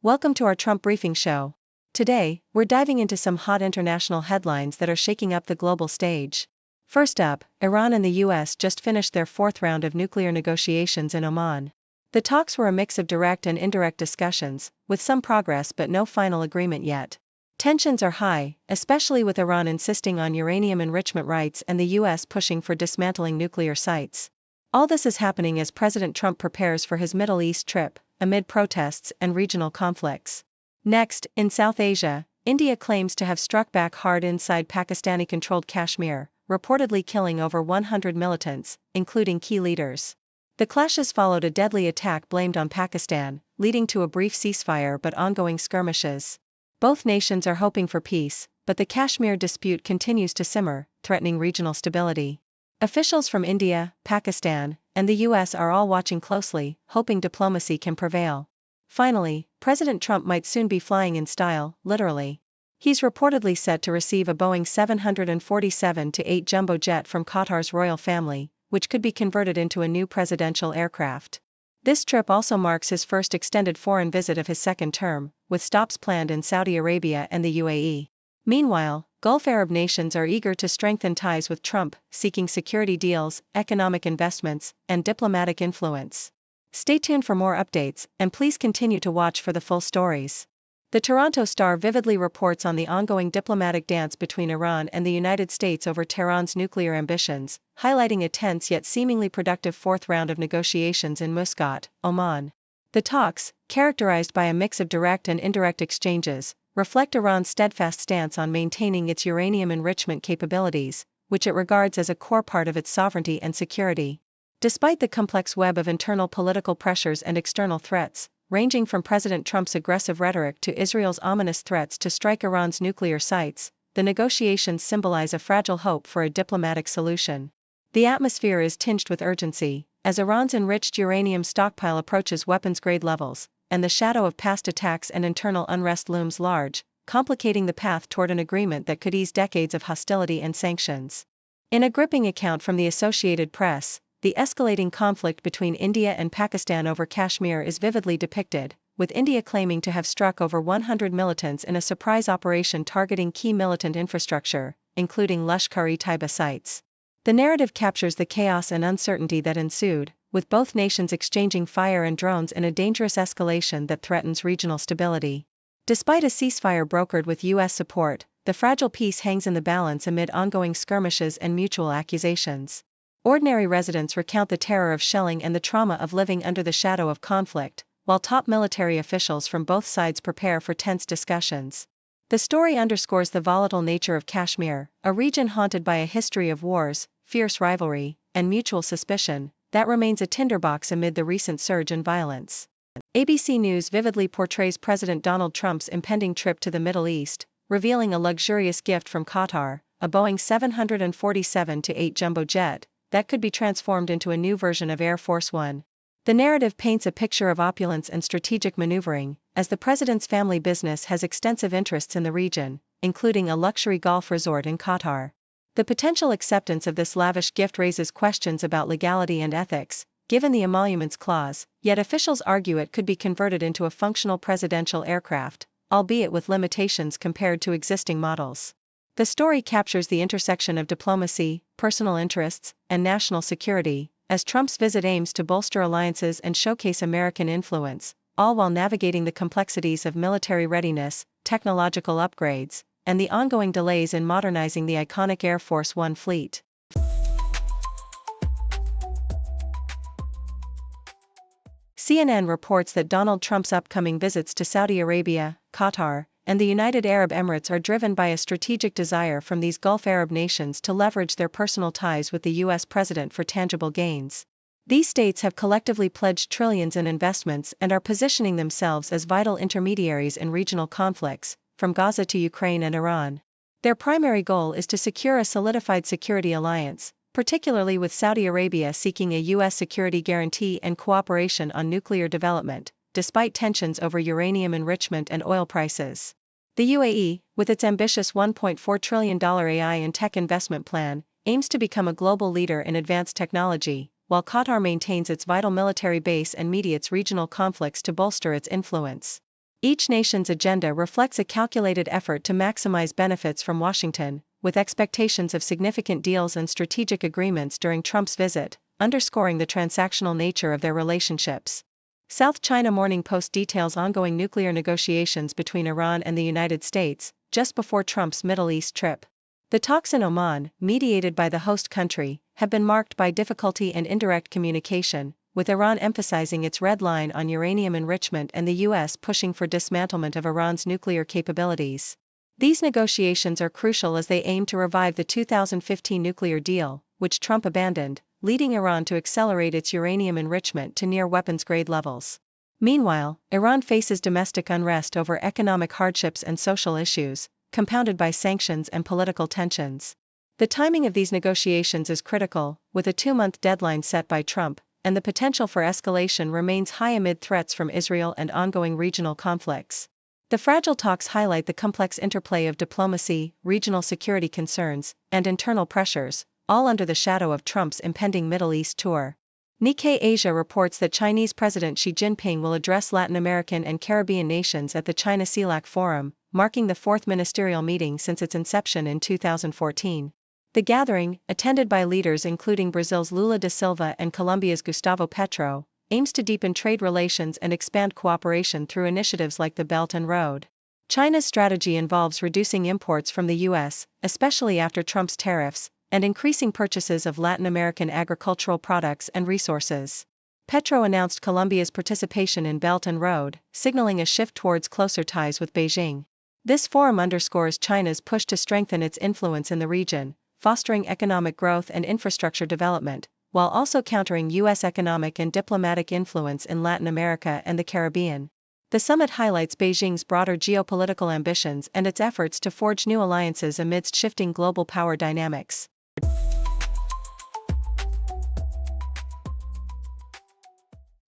Welcome to our Trump Briefing Show. Today, we're diving into some hot international headlines that are shaking up the global stage. First up, Iran and the US just finished their fourth round of nuclear negotiations in Oman. The talks were a mix of direct and indirect discussions, with some progress but no final agreement yet. Tensions are high, especially with Iran insisting on uranium enrichment rights and the US pushing for dismantling nuclear sites. All this is happening as President Trump prepares for his Middle East trip, amid protests and regional conflicts. Next, in South Asia, India claims to have struck back hard inside Pakistani-controlled Kashmir, reportedly killing over 100 militants, including key leaders. The clashes followed a deadly attack blamed on Pakistan, leading to a brief ceasefire but ongoing skirmishes. Both nations are hoping for peace, but the Kashmir dispute continues to simmer, threatening regional stability. Officials from India, Pakistan, and the US are all watching closely, hoping diplomacy can prevail. Finally, President Trump might soon be flying in style, literally. He's reportedly set to receive a Boeing 747-8 jumbo jet from Qatar's royal family, which could be converted into a new presidential aircraft. This trip also marks his first extended foreign visit of his second term, with stops planned in Saudi Arabia and the UAE. Meanwhile, Gulf Arab nations are eager to strengthen ties with Trump, seeking security deals, economic investments, and diplomatic influence. Stay tuned for more updates, and please continue to watch for the full stories. The Toronto Star vividly reports on the ongoing diplomatic dance between Iran and the United States over Tehran's nuclear ambitions, highlighting a tense yet seemingly productive fourth round of negotiations in Muscat, Oman. The talks, characterized by a mix of direct and indirect exchanges, reflect Iran's steadfast stance on maintaining its uranium enrichment capabilities, which it regards as a core part of its sovereignty and security. Despite the complex web of internal political pressures and external threats, ranging from President Trump's aggressive rhetoric to Israel's ominous threats to strike Iran's nuclear sites, the negotiations symbolize a fragile hope for a diplomatic solution. The atmosphere is tinged with urgency, as Iran's enriched uranium stockpile approaches weapons-grade levels, and the shadow of past attacks and internal unrest looms large, complicating the path toward an agreement that could ease decades of hostility and sanctions. In a gripping account from the Associated Press, the escalating conflict between India and Pakistan over Kashmir is vividly depicted, with India claiming to have struck over 100 militants in a surprise operation targeting key militant infrastructure, including Lashkar-e-Taiba sites. The narrative captures the chaos and uncertainty that ensued, with both nations exchanging fire and drones in a dangerous escalation that threatens regional stability. Despite a ceasefire brokered with US support, the fragile peace hangs in the balance amid ongoing skirmishes and mutual accusations. Ordinary residents recount the terror of shelling and the trauma of living under the shadow of conflict, while top military officials from both sides prepare for tense discussions. The story underscores the volatile nature of Kashmir, a region haunted by a history of wars, fierce rivalry, and mutual suspicion, that remains a tinderbox amid the recent surge in violence. ABC News vividly portrays President Donald Trump's impending trip to the Middle East, revealing a luxurious gift from Qatar, a Boeing 747-8 jumbo jet, that could be transformed into a new version of Air Force One. The narrative paints a picture of opulence and strategic maneuvering, as the president's family business has extensive interests in the region, including a luxury golf resort in Qatar. The potential acceptance of this lavish gift raises questions about legality and ethics, given the emoluments clause, yet officials argue it could be converted into a functional presidential aircraft, albeit with limitations compared to existing models. The story captures the intersection of diplomacy, personal interests, and national security, as Trump's visit aims to bolster alliances and showcase American influence, all while navigating the complexities of military readiness, technological upgrades, and the ongoing delays in modernizing the iconic Air Force One fleet. CNN reports that Donald Trump's upcoming visits to Saudi Arabia, Qatar, and the United Arab Emirates are driven by a strategic desire from these Gulf Arab nations to leverage their personal ties with the U.S. president for tangible gains. These states have collectively pledged trillions in investments and are positioning themselves as vital intermediaries in regional conflicts, from Gaza to Ukraine and Iran. Their primary goal is to secure a solidified security alliance, particularly with Saudi Arabia seeking a U.S. security guarantee and cooperation on nuclear development, despite tensions over uranium enrichment and oil prices. The UAE, with its ambitious $1.4 trillion AI and tech investment plan, aims to become a global leader in advanced technology, while Qatar maintains its vital military base and mediates regional conflicts to bolster its influence. Each nation's agenda reflects a calculated effort to maximize benefits from Washington, with expectations of significant deals and strategic agreements during Trump's visit, underscoring the transactional nature of their relationships. South China Morning Post details ongoing nuclear negotiations between Iran and the United States, just before Trump's Middle East trip. The talks in Oman, mediated by the host country, have been marked by difficulty and indirect communication, with Iran emphasizing its red line on uranium enrichment and the U.S. pushing for dismantlement of Iran's nuclear capabilities. These negotiations are crucial as they aim to revive the 2015 nuclear deal, which Trump abandoned, leading Iran to accelerate its uranium enrichment to near weapons-grade levels. Meanwhile, Iran faces domestic unrest over economic hardships and social issues, compounded by sanctions and political tensions. The timing of these negotiations is critical, with a 2-month deadline set by Trump, and the potential for escalation remains high amid threats from Israel and ongoing regional conflicts. The fragile talks highlight the complex interplay of diplomacy, regional security concerns, and internal pressures, all under the shadow of Trump's impending Middle East tour. Nikkei Asia reports that Chinese President Xi Jinping will address Latin American and Caribbean nations at the China-CELAC Forum, marking the fourth ministerial meeting since its inception in 2014. The gathering, attended by leaders including Brazil's Lula da Silva and Colombia's Gustavo Petro, aims to deepen trade relations and expand cooperation through initiatives like the Belt and Road. China's strategy involves reducing imports from the U.S., especially after Trump's tariffs, and increasing purchases of Latin American agricultural products and resources. Petro announced Colombia's participation in Belt and Road, signaling a shift towards closer ties with Beijing. This forum underscores China's push to strengthen its influence in the region, fostering economic growth and infrastructure development, while also countering U.S. economic and diplomatic influence in Latin America and the Caribbean. The summit highlights Beijing's broader geopolitical ambitions and its efforts to forge new alliances amidst shifting global power dynamics.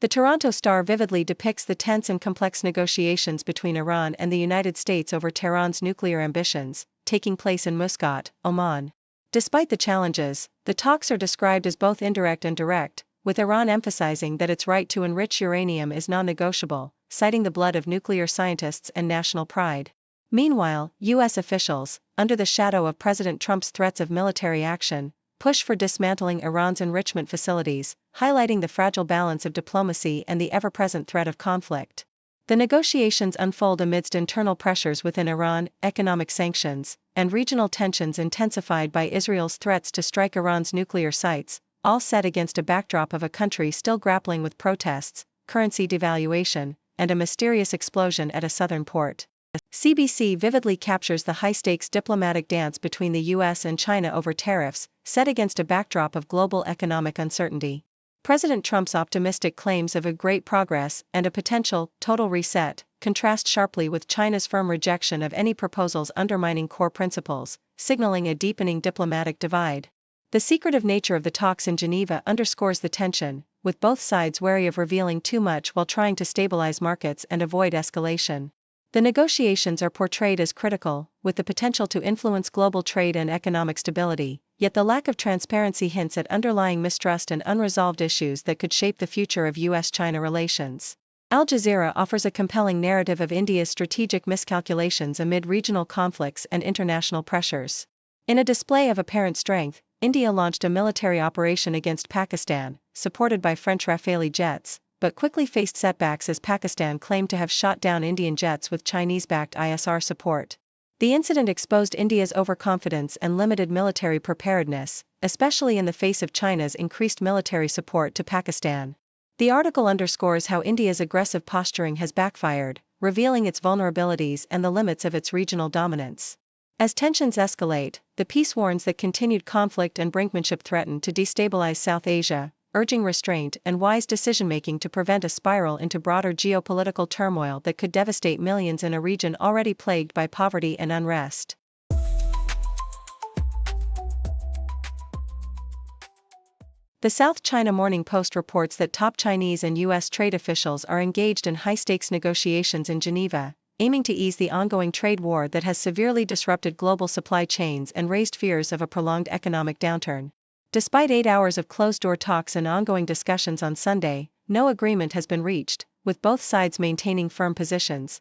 The Toronto Star vividly depicts the tense and complex negotiations between Iran and the United States over Tehran's nuclear ambitions, taking place in Muscat, Oman. Despite the challenges, the talks are described as both indirect and direct, with Iran emphasizing that its right to enrich uranium is non-negotiable, citing the blood of nuclear scientists and national pride. Meanwhile, U.S. officials, under the shadow of President Trump's threats of military action, push for dismantling Iran's enrichment facilities, highlighting the fragile balance of diplomacy and the ever-present threat of conflict. The negotiations unfold amidst internal pressures within Iran, economic sanctions, and regional tensions intensified by Israel's threats to strike Iran's nuclear sites, all set against a backdrop of a country still grappling with protests, currency devaluation, and a mysterious explosion at a southern port. CBC vividly captures the high-stakes diplomatic dance between the U.S. and China over tariffs, set against a backdrop of global economic uncertainty. President Trump's optimistic claims of a great progress and a potential total reset contrast sharply with China's firm rejection of any proposals undermining core principles, signaling a deepening diplomatic divide. The secretive nature of the talks in Geneva underscores the tension, with both sides wary of revealing too much while trying to stabilize markets and avoid escalation. The negotiations are portrayed as critical, with the potential to influence global trade and economic stability, yet the lack of transparency hints at underlying mistrust and unresolved issues that could shape the future of U.S.-China relations. Al Jazeera offers a compelling narrative of India's strategic miscalculations amid regional conflicts and international pressures. In a display of apparent strength, India launched a military operation against Pakistan, supported by French Rafale jets, but quickly faced setbacks as Pakistan claimed to have shot down Indian jets with Chinese-backed ISR support. The incident exposed India's overconfidence and limited military preparedness, especially in the face of China's increased military support to Pakistan. The article underscores how India's aggressive posturing has backfired, revealing its vulnerabilities and the limits of its regional dominance. As tensions escalate, the piece warns that continued conflict and brinkmanship threaten to destabilize South Asia, urging restraint and wise decision-making to prevent a spiral into broader geopolitical turmoil that could devastate millions in a region already plagued by poverty and unrest. The South China Morning Post reports that top Chinese and U.S. trade officials are engaged in high-stakes negotiations in Geneva, aiming to ease the ongoing trade war that has severely disrupted global supply chains and raised fears of a prolonged economic downturn. Despite 8 hours of closed-door talks and ongoing discussions on Sunday, no agreement has been reached, with both sides maintaining firm positions,